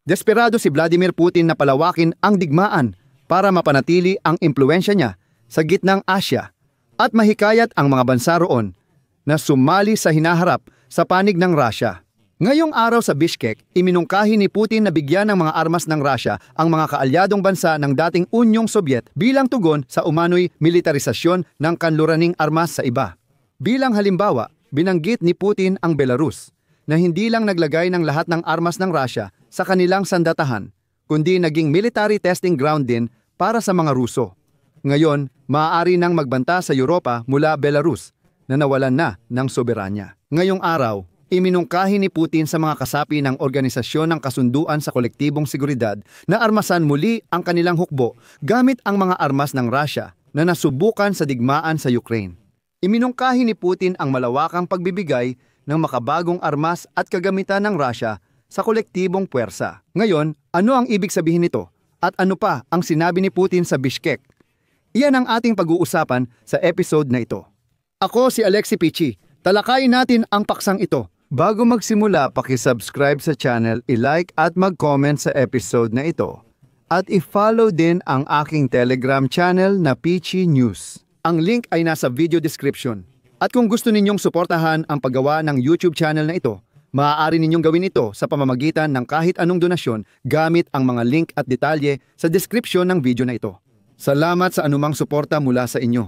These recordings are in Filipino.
Desperado si Vladimir Putin na palawakin ang digmaan para mapanatili ang impluensya niya sa gitnang Asya at mahikayat ang mga bansa roon na sumali sa hinaharap sa panig ng Russia. Ngayong araw sa Bishkek, iminungkahi ni Putin na bigyan ng mga armas ng Russia ang mga kaalyadong bansa ng dating Unyong Sobyet bilang tugon sa umano'y militarisasyon ng kanluraning armas sa iba. Bilang halimbawa, binanggit ni Putin ang Belarus na hindi lang naglagay ng lahat ng armas ng Russia sa kanilang sandatahan, kundi naging military testing ground din para sa mga Ruso. Ngayon, maaari nang magbanta sa Europa mula Belarus na nawalan na ng soberanya. Ngayong araw, iminungkahi ni Putin sa mga kasapi ng Organisasyon ng Kasunduan sa Kolektibong Seguridad na armasan muli ang kanilang hukbo gamit ang mga armas ng Russia na nasubukan sa digmaan sa Ukraine. Iminungkahi ni Putin ang malawakang pagbibigay ng makabagong armas at kagamitan ng Russia sa kolektibong puwersa. Ngayon, ano ang ibig sabihin nito? At ano pa ang sinabi ni Putin sa Bishkek? Iyan ang ating pag-uusapan sa episode na ito. Ako si Alexi Pichi. Talakayin natin ang paksang ito. Bago magsimula, paki-subscribe sa channel, i-like at mag-comment sa episode na ito. At i-follow din ang aking Telegram channel na Pichi News. Ang link ay nasa video description. At kung gusto ninyong suportahan ang paggawa ng YouTube channel na ito, maaari ninyong gawin ito sa pamamagitan ng kahit anong donasyon gamit ang mga link at detalye sa description ng video na ito. Salamat sa anumang suporta mula sa inyo.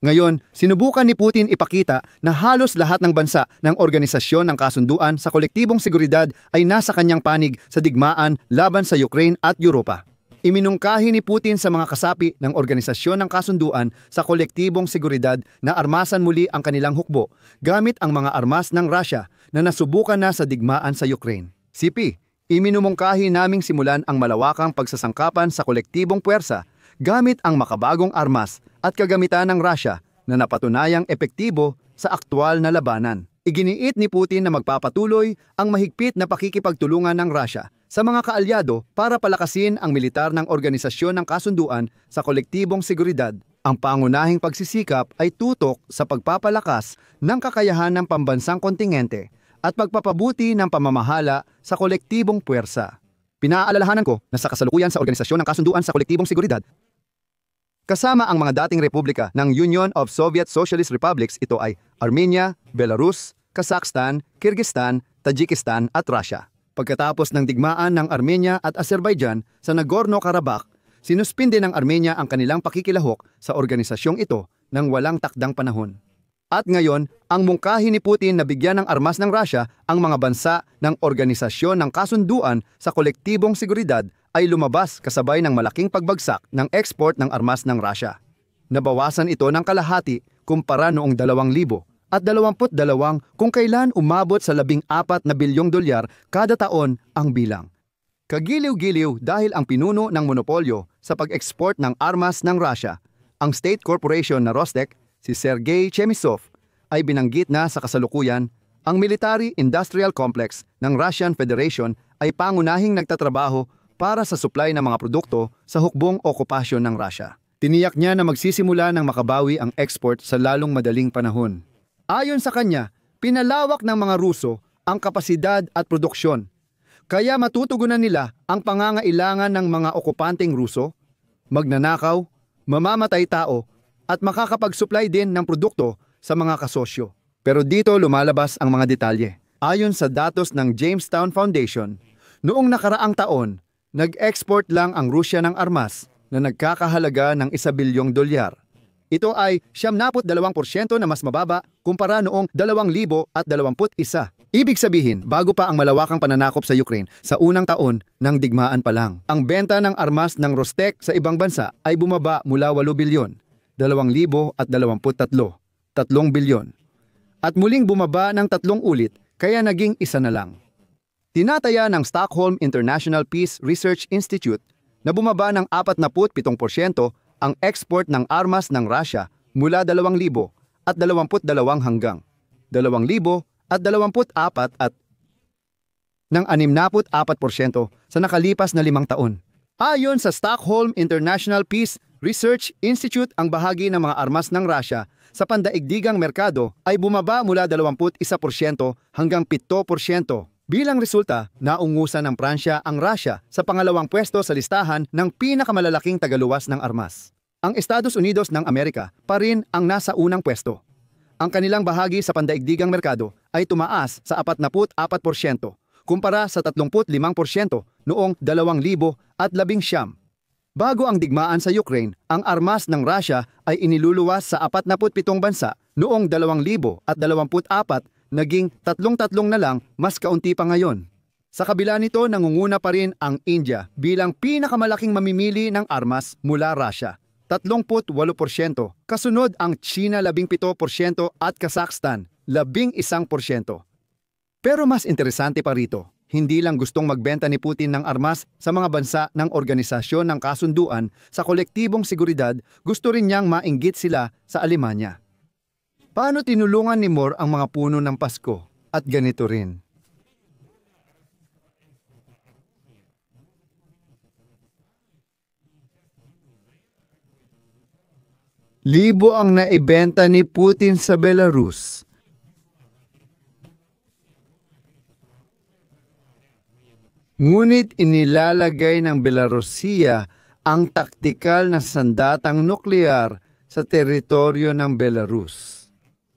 Ngayon, sinubukan ni Putin ipakita na halos lahat ng bansa ng Organisasyon ng Kasunduan sa Kolektibong Seguridad ay nasa kanyang panig sa digmaan laban sa Ukraine at Europa. Iminungkahi ni Putin sa mga kasapi ng Organisasyon ng Kasunduan sa Kolektibong Seguridad na armasan muli ang kanilang hukbo gamit ang mga armas ng Russia na nasubukan na sa digmaan sa Ukraine. CP, iminumungkahi naming simulan ang malawakang pagsasangkapan sa kolektibong puwersa gamit ang makabagong armas at kagamitan ng Russia na napatunayang epektibo sa aktwal na labanan. Iginiit ni Putin na magpapatuloy ang mahigpit na pakikipagtulungan ng Russia sa mga kaalyado para palakasin ang militar ng Organisasyon ng Kasunduan sa Kolektibong Seguridad. Ang pangunahing pagsisikap ay tutok sa pagpapalakas ng kakayahan ng pambansang kontingente at pagpapabuti ng pamamahala sa kolektibong puwersa. Pinaalalahanan ko na sa kasalukuyan sa Organisasyon ng Kasunduan sa Kolektibong Seguridad, kasama ang mga dating republika ng Union of Soviet Socialist Republics, ito ay Armenia, Belarus, Kazakhstan, Kyrgyzstan, Tajikistan at Russia. Pagkatapos ng digmaan ng Armenia at Azerbaijan sa Nagorno-Karabakh, sinuspinde ng Armenia ang kanilang pakikilahok sa organisasyong ito ng walang takdang panahon. At ngayon, ang mungkahi ni Putin na bigyan ng armas ng Russia ang mga bansa ng Organisasyon ng Kasunduan sa Kolektibong Seguridad ay lumabas kasabay ng malaking pagbagsak ng export ng armas ng Russia. Nabawasan ito ng kalahati kumpara noong 2022 kung kailan umabot sa $14 na bilyong kada taon ang bilang. Kagiliw-giliw dahil ang pinuno ng monopolyo sa pag-export ng armas ng Russia, ang state corporation na Rostec, si Sergei Chemysov, ay binanggit na sa kasalukuyan ang military-industrial complex ng Russian Federation ay pangunahing nagtatrabaho para sa supply ng mga produkto sa hukbong okupasyon ng Russia. Tiniyak niya na magsisimula ng makabawi ang export sa lalong madaling panahon. Ayon sa kanya, pinalawak ng mga Ruso ang kapasidad at produksyon. Kaya matutugunan nila ang pangangailangan ng mga okupanteng Ruso, magnanakaw, mamamatay tao, at makakapag-supply din ng produkto sa mga kasosyo. Pero dito lumalabas ang mga detalye. Ayon sa datos ng Jamestown Foundation, noong nakaraang taon, nag-export lang ang Rusya ng armas na nagkakahalaga ng $1 bilyong. Ito ay 72% na mas mababa kumpara noong 2021. Ibig sabihin, bago pa ang malawakang pananakop sa Ukraine sa unang taon ng digmaan pa lang, ang benta ng armas ng Rostec sa ibang bansa ay bumaba mula 8 bilyon, 2023, 3 bilyon. At muling bumaba ng 3 ulit, kaya naging 1 na lang. Tinataya ng Stockholm International Peace Research Institute na bumaba ng 47% ang export ng armas ng Russia mula 2022 hanggang 2024 at ng 64% sa nakalipas na 5 taon. Ayon sa Stockholm International Peace Research Institute, ang bahagi ng mga armas ng Russia sa pandaigdigang merkado ay bumaba mula 21% hanggang 7%. Bilang resulta, naungusan ng Pransya ang Russia sa pangalawang pwesto sa listahan ng pinakamalalaking tagaluwas ng armas. Ang Estados Unidos ng Amerika pa rin ang nasa unang pwesto. Ang kanilang bahagi sa pandaigdigang merkado ay tumaas sa 44% kumpara sa 35% noong 2019. Bago ang digmaan sa Ukraine, ang armas ng Russia ay iniluluwas sa 47 bansa noong 2024, naging 33 na lang, mas kaunti pa ngayon. Sa kabila nito, nangunguna pa rin ang India bilang pinakamalaking mamimili ng armas mula Russia, 38%, kasunod ang China 17% at Kazakhstan 11%. Pero mas interesante pa rito, hindi lang gustong magbenta ni Putin ng armas sa mga bansa ng Organisasyon ng Kasunduan sa Kolektibong Seguridad, gusto rin niyang mainggit sila sa Alemanya. Paano tinulungan ni Moore ang mga puno ng Pasko? At ganito rin. Libo ang naibenta ni Putin sa Belarus. Ngunit inilalagay ng Belarusiya ang taktikal na sandatang nuklear sa teritoryo ng Belarus.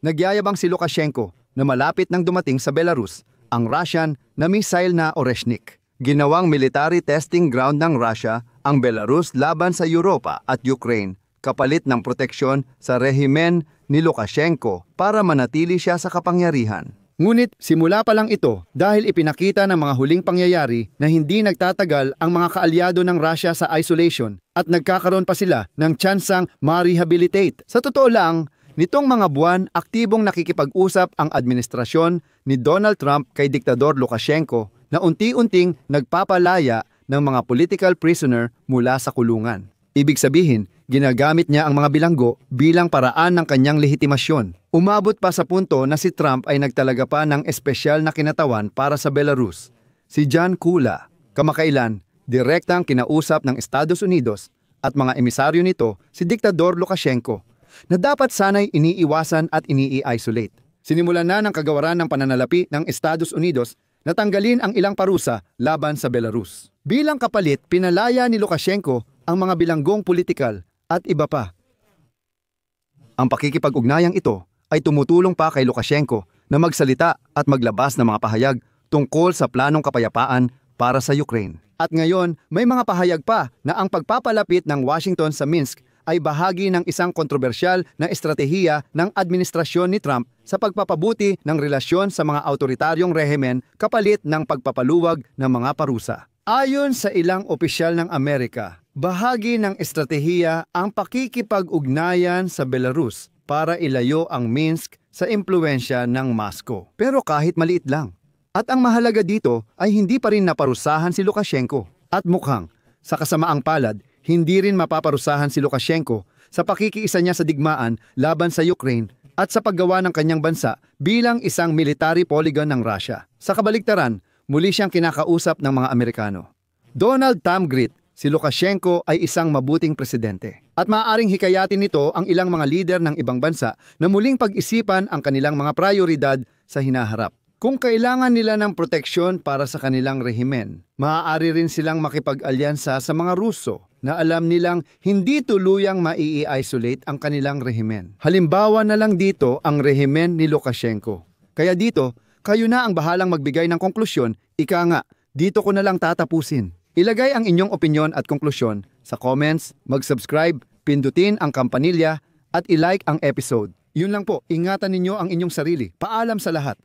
Nagyayabang si Lukashenko na malapit nang dumating sa Belarus ang Russian na missile na Oreshnik. Ginawang military testing ground ng Russia ang Belarus laban sa Europa at Ukraine kapalit ng proteksyon sa rehimen ni Lukashenko para manatili siya sa kapangyarihan. Ngunit simula pa lang ito dahil ipinakita ng mga huling pangyayari na hindi nagtatagal ang mga kaalyado ng Russia sa isolation at nagkakaroon pa sila ng tsansang ma-rehabilitate. Sa totoo lang, nitong mga buwan, aktibong nakikipag-usap ang administrasyon ni Donald Trump kay Diktador Lukashenko na unti-unting nagpapalaya ng mga political prisoner mula sa kulungan. Ibig sabihin, ginagamit niya ang mga bilanggo bilang paraan ng kanyang lehitimasyon. Umabot pa sa punto na si Trump ay nagtalaga pa ng espesyal na kinatawan para sa Belarus. Si John Kula, kamakailan, direktang kinausap ng Estados Unidos at mga emisaryo nito si Diktador Lukashenko na dapat sana'y iniiwasan at ini-isolate. Sinimulan na ng kagawaran ng pananalapi ng Estados Unidos na tanggalin ang ilang parusa laban sa Belarus. Bilang kapalit, pinalaya ni Lukashenko ang mga bilanggong politikal at iba pa. Ang pakikipag-ugnayang ito ay tumutulong pa kay Lukashenko na magsalita at maglabas ng mga pahayag tungkol sa planong kapayapaan para sa Ukraine. At ngayon, may mga pahayag pa na ang pagpapalapit ng Washington sa Minsk ay bahagi ng isang kontrobersyal na estratehiya ng administrasyon ni Trump sa pagpapabuti ng relasyon sa mga autoritaryong rehimen kapalit ng pagpapaluwag ng mga parusa. Ayon sa ilang opisyal ng Amerika, bahagi ng estratehiya ang pakikipag-ugnayan sa Belarus para ilayo ang Minsk sa impluwensya ng Moscow. Pero kahit maliit lang. At ang mahalaga dito ay hindi pa rin naparusahan si Lukashenko. At mukhang, sa kasamaang palad, hindi rin mapaparusahan si Lukashenko sa pakikiisa niya sa digmaan laban sa Ukraine at sa paggawa ng kanyang bansa bilang isang military polygon ng Russia. Sa kabaligtaran, muli siyang kinakausap ng mga Amerikano. Donald Tamgrit, si Lukashenko ay isang mabuting presidente. At maaaring hikayatin nito ang ilang mga lider ng ibang bansa na muling pag-isipan ang kanilang mga prioridad sa hinaharap. Kung kailangan nila ng proteksyon para sa kanilang rehimen, maaari rin silang makipag-alyansa sa mga Ruso na alam nilang hindi tuluyang mai-isolate ang kanilang rehimen. Halimbawa na lang dito ang rehimen ni Lukashenko. Kaya dito, kayo na ang bahalang magbigay ng konklusyon, ika nga, dito ko na lang tatapusin. Ilagay ang inyong opinyon at konklusyon sa comments, mag-subscribe, pindutin ang kampanilya at ilike ang episode. Yun lang po, ingatan ninyo ang inyong sarili. Paalam sa lahat.